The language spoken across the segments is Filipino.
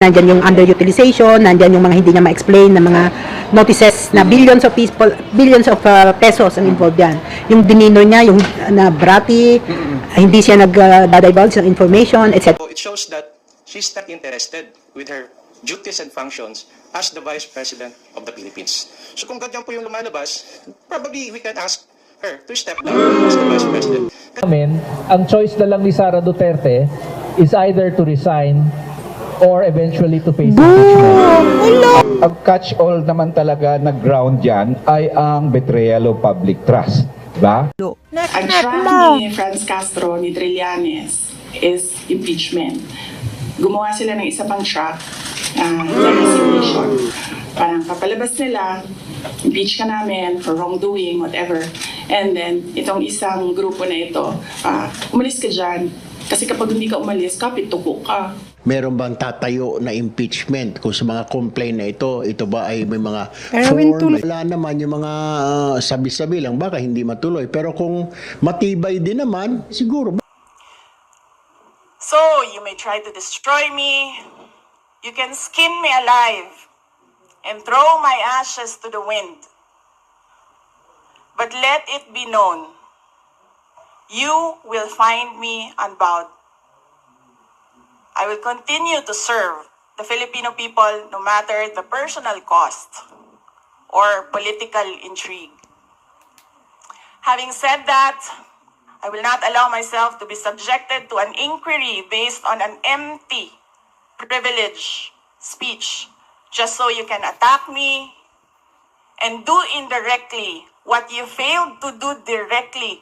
Nandyan yung underutilization, nandyan yung mga hindi niya ma-explain na mga notices na billions of pesos ang involved yan. Yung demeanor niya, yung na bratty, hindi siya nag-divulge ng information, etc. So it shows that she's not interested with her duties and functions as the Vice President of the Philippines. So kung ganyan po yung lumalabas, probably we can ask her to step down as the Vice President. Ang choice na lang ni Sara Duterte is either to resign or eventually to face impeachment. Ang catch-all naman talaga na ground dyan ay ang betrayal of public trust. Diba? Ang track ni Franz Castro, ni Trillanes, is impeachment. Gumawa sila ng isa pang track na resignation. Parang kapalabas nila, impeach ka namin for wrongdoing, whatever. And then, itong isang grupo na ito, umalis ka dyan. Kasi kapag hindi ka umalis, kapit-tuko ka. Meron bang tatayo na impeachment kung sa mga complaint na ito ba ay may mga wala naman yung mga sabi-sabi lang, baka hindi matuloy. Pero kung matibay din naman, siguro. So, you may try to destroy me, you can skin me alive, and throw my ashes to the wind. But let it be known, you will find me unbowed. I will continue to serve the Filipino people no matter the personal cost or political intrigue. Having said that, I will not allow myself to be subjected to an inquiry based on an empty privilege speech just so you can attack me and do indirectly what you failed to do directly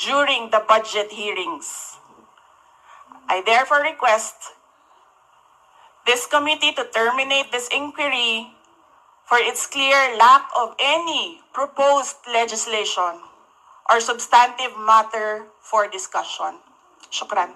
during the budget hearings. I therefore request this committee to terminate this inquiry for its clear lack of any proposed legislation or substantive matter for discussion. Shukran.